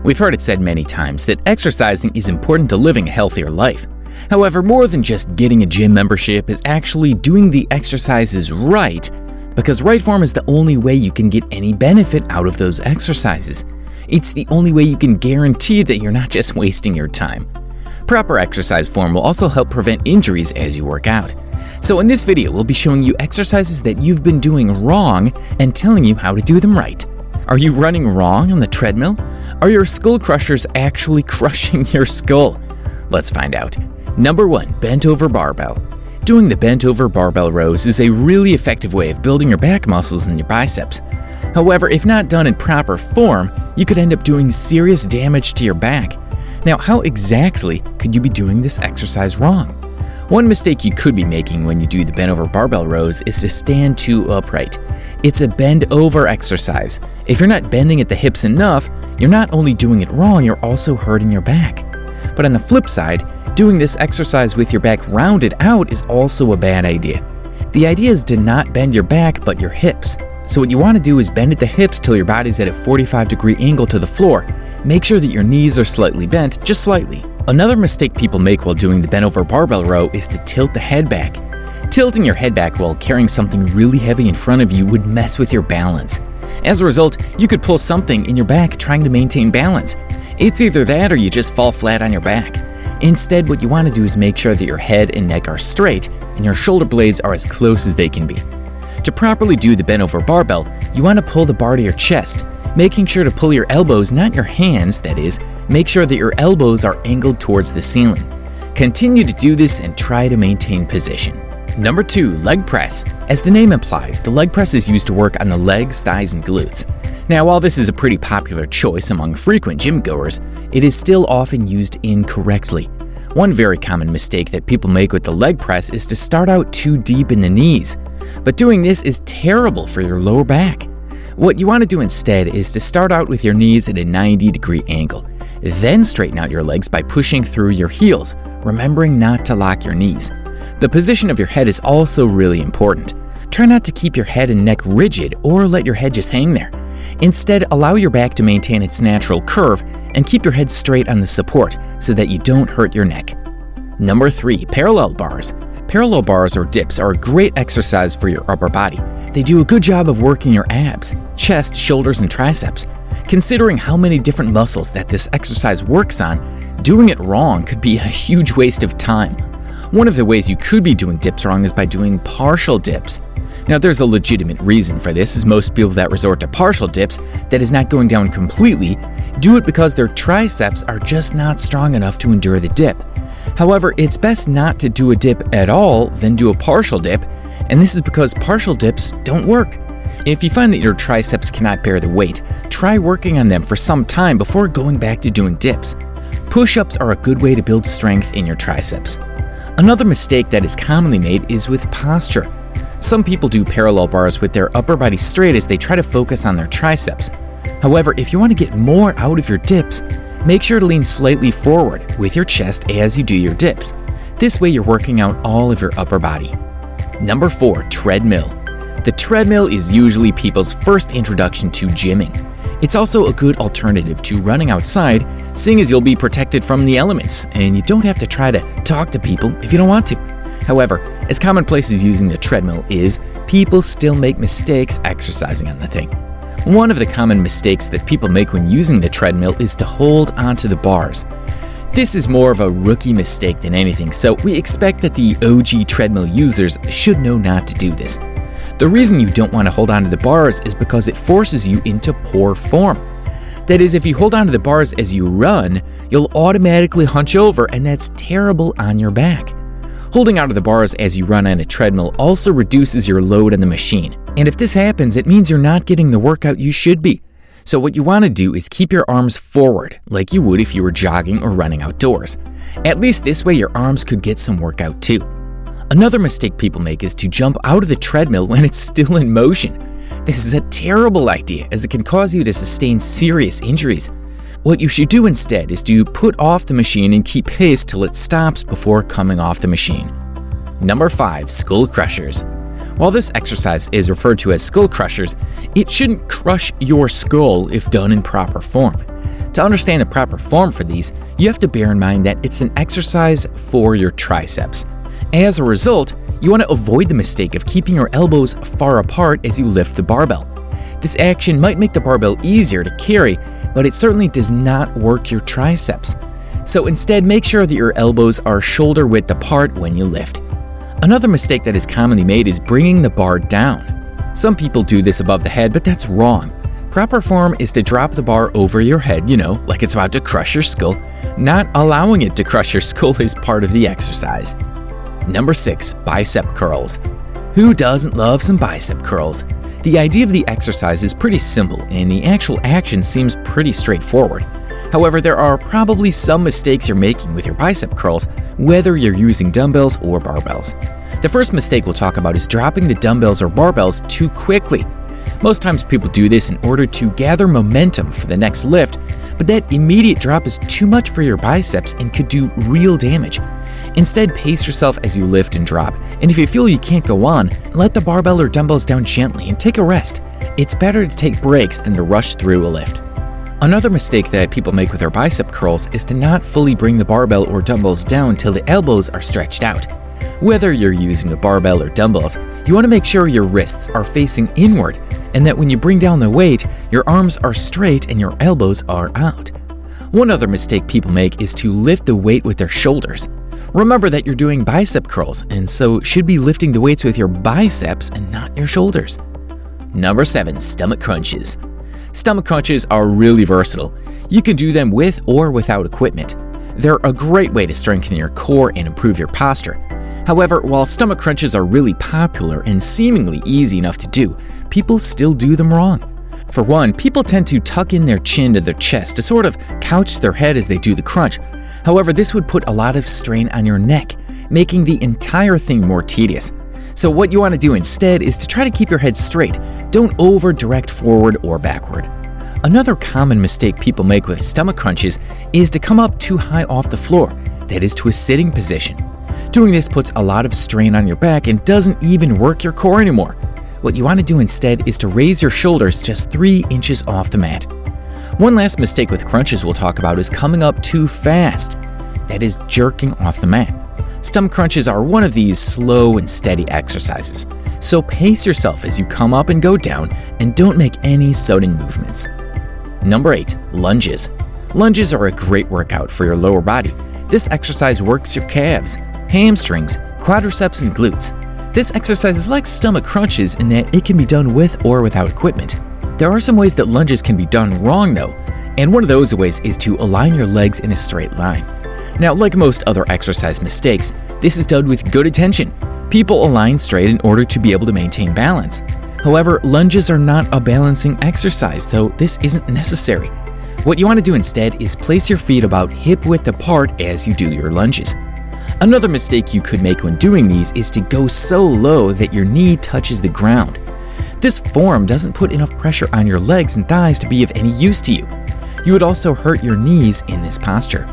We've heard it said many times that exercising is important to living a healthier life. However, more than just getting a gym membership is actually doing the exercises right, because right form is the only way you can get any benefit out of those exercises. It's the only way you can guarantee that you're not just wasting your time. Proper exercise form will also help prevent injuries as you work out. So in this video, we'll be showing you exercises that you've been doing wrong and telling you how to do them right. Are you running wrong on the treadmill? Are your skull crushers actually crushing your skull? Let's find out. Number 1, bent over barbell. Doing the bent over barbell rows is a really effective way of building your back muscles and your biceps. However, if not done in proper form, you could end up doing serious damage to your back. Now, how exactly could you be doing this exercise wrong? One mistake you could be making when you do the bent over barbell rows is to stand too upright. It's a bend over exercise. If you're not bending at the hips enough, you're not only doing it wrong, you're also hurting your back. But on the flip side, doing this exercise with your back rounded out is also a bad idea. The idea is to not bend your back, but your hips. So what you want to do is bend at the hips till your body's at a 45-degree angle to the floor. Make sure that your knees are slightly bent, just slightly. Another mistake people make while doing the bent over barbell row is to tilt the head back. Tilting your head back while carrying something really heavy in front of you would mess with your balance. As a result, you could pull something in your back trying to maintain balance. It's either that or you just fall flat on your back. Instead, what you want to do is make sure that your head and neck are straight and your shoulder blades are as close as they can be. To properly do the bent over barbell, you want to pull the bar to your chest, making sure to pull your elbows, not your hands, that is. Make sure that your elbows are angled towards the ceiling. Continue to do this and try to maintain position. Number 2, leg press. As the name implies, the leg press is used to work on the legs, thighs, and glutes. Now, while this is a pretty popular choice among frequent gym goers, it is still often used incorrectly. One very common mistake that people make with the leg press is to start out too deep in the knees. But doing this is terrible for your lower back. What you want to do instead is to start out with your knees at a 90-degree angle. Then straighten out your legs by pushing through your heels, remembering not to lock your knees. The position of your head is also really important. Try not to keep your head and neck rigid or let your head just hang there. Instead, allow your back to maintain its natural curve and keep your head straight on the support so that you don't hurt your neck. Number 3, parallel bars. Parallel bars or dips are a great exercise for your upper body. They do a good job of working your abs, chest, shoulders, and triceps. Considering how many different muscles that this exercise works on, doing it wrong could be a huge waste of time. One of the ways you could be doing dips wrong is by doing partial dips. Now, there's a legitimate reason for this, as most people that resort to partial dips, that is not going down completely, do it because their triceps are just not strong enough to endure the dip. However, it's best not to do a dip at all than do a partial dip, and this is because partial dips don't work. If you find that your triceps cannot bear the weight, try working on them for some time before going back to doing dips. Push-ups are a good way to build strength in your triceps. Another mistake that is commonly made is with posture. Some people do parallel bars with their upper body straight as they try to focus on their triceps. However, if you want to get more out of your dips, make sure to lean slightly forward with your chest as you do your dips. This way you're working out all of your upper body. Number 4, treadmill. The treadmill is usually people's first introduction to gymming. It's also a good alternative to running outside, seeing as you'll be protected from the elements, and you don't have to try to talk to people if you don't want to. However, as commonplace as using the treadmill is, people still make mistakes exercising on the thing. One of the common mistakes that people make when using the treadmill is to hold onto the bars. This is more of a rookie mistake than anything, so we expect that the OG treadmill users should know not to do this. The reason you don't want to hold onto the bars is because it forces you into poor form. That is, if you hold onto the bars as you run, you'll automatically hunch over, and that's terrible on your back. Holding onto the bars as you run on a treadmill also reduces your load on the machine. And if this happens, it means you're not getting the workout you should be. So what you want to do is keep your arms forward, like you would if you were jogging or running outdoors. At least this way your arms could get some workout too. Another mistake people make is to jump out of the treadmill when it's still in motion. This is a terrible idea, as it can cause you to sustain serious injuries. What you should do instead is to put off the machine and keep pace till it stops before coming off the machine. Number 5, skull crushers. While this exercise is referred to as skull crushers, it shouldn't crush your skull if done in proper form. To understand the proper form for these, you have to bear in mind that it's an exercise for your triceps. As a result, you want to avoid the mistake of keeping your elbows far apart as you lift the barbell. This action might make the barbell easier to carry, but it certainly does not work your triceps. So instead, make sure that your elbows are shoulder width apart when you lift. Another mistake that is commonly made is bringing the bar down. Some people do this above the head, but that's wrong. Proper form is to drop the bar over your head, like it's about to crush your skull. Not allowing it to crush your skull is part of the exercise. Number 6, bicep curls. Who doesn't love some bicep curls? The idea of the exercise is pretty simple, and the actual action seems pretty straightforward. However, there are probably some mistakes you're making with your bicep curls, whether you're using dumbbells or barbells. The first mistake we'll talk about is dropping the dumbbells or barbells too quickly. Most times people do this in order to gather momentum for the next lift, but that immediate drop is too much for your biceps and could do real damage. Instead, pace yourself as you lift and drop, and if you feel you can't go on, let the barbell or dumbbells down gently and take a rest. It's better to take breaks than to rush through a lift. Another mistake that people make with their bicep curls is to not fully bring the barbell or dumbbells down till the elbows are stretched out. Whether you're using a barbell or dumbbells, you want to make sure your wrists are facing inward and that when you bring down the weight, your arms are straight and your elbows are out. One other mistake people make is to lift the weight with their shoulders. Remember that you're doing bicep curls and so should be lifting the weights with your biceps and not your shoulders. Number 7, stomach crunches. Stomach crunches are really versatile. You can do them with or without equipment. They're a great way to strengthen your core and improve your posture. However, while stomach crunches are really popular and seemingly easy enough to do, people still do them wrong. For one, people tend to tuck in their chin to their chest to sort of couch their head as they do the crunch. However, this would put a lot of strain on your neck, making the entire thing more tedious. So what you want to do instead is to try to keep your head straight. Don't over-direct forward or backward. Another common mistake people make with stomach crunches is to come up too high off the floor, that is to a sitting position. Doing this puts a lot of strain on your back and doesn't even work your core anymore. What you want to do instead is to raise your shoulders just 3 inches off the mat. One last mistake with crunches we'll talk about is coming up too fast, that is jerking off the mat. Stomach crunches are one of these slow and steady exercises, so pace yourself as you come up and go down and don't make any sudden movements. Number 8, lunges. Lunges are a great workout for your lower body. This exercise works your calves, hamstrings, quadriceps, and glutes. This exercise is like stomach crunches in that it can be done with or without equipment. There are some ways that lunges can be done wrong though, and one of those ways is to align your legs in a straight line. Now, like most other exercise mistakes, this is done with good intention. People align straight in order to be able to maintain balance. However, lunges are not a balancing exercise, so this isn't necessary. What you want to do instead is place your feet about hip width apart as you do your lunges. Another mistake you could make when doing these is to go so low that your knee touches the ground. This form doesn't put enough pressure on your legs and thighs to be of any use to you. You would also hurt your knees in this posture.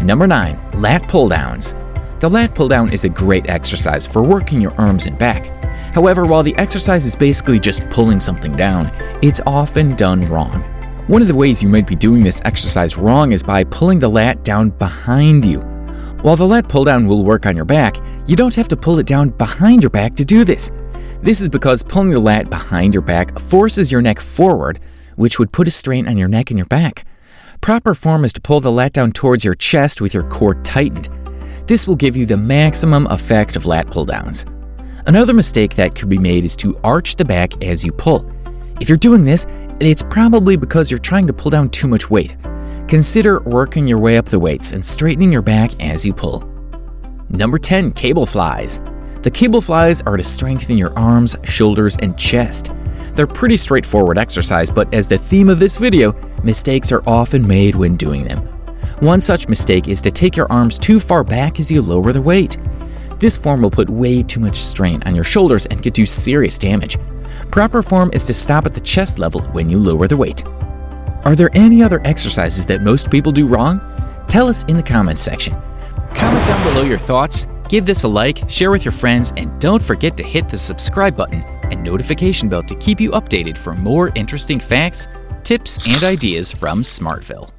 Number 9, lat pulldowns. The lat pulldown is a great exercise for working your arms and back. However, while the exercise is basically just pulling something down, it's often done wrong. One of the ways you might be doing this exercise wrong is by pulling the lat down behind you. While the lat pull-down will work on your back, you don't have to pull it down behind your back to do this. This is because pulling the lat behind your back forces your neck forward, which would put a strain on your neck and your back. Proper form is to pull the lat down towards your chest with your core tightened. This will give you the maximum effect of lat pull-downs. Another mistake that could be made is to arch the back as you pull. If you're doing this, it's probably because you're trying to pull down too much weight. Consider working your way up the weights and straightening your back as you pull. Number 10, cable flies. The cable flies are to strengthen your arms, shoulders, and chest. They're pretty straightforward exercise, but as the theme of this video, mistakes are often made when doing them. One such mistake is to take your arms too far back as you lower the weight. This form will put way too much strain on your shoulders and could do serious damage. Proper form is to stop at the chest level when you lower the weight. Are there any other exercises that most people do wrong? Tell us in the comments section. Comment down below your thoughts, give this a like, share with your friends, and don't forget to hit the subscribe button and notification bell to keep you updated for more interesting facts, tips, tips and ideas from SmartVille.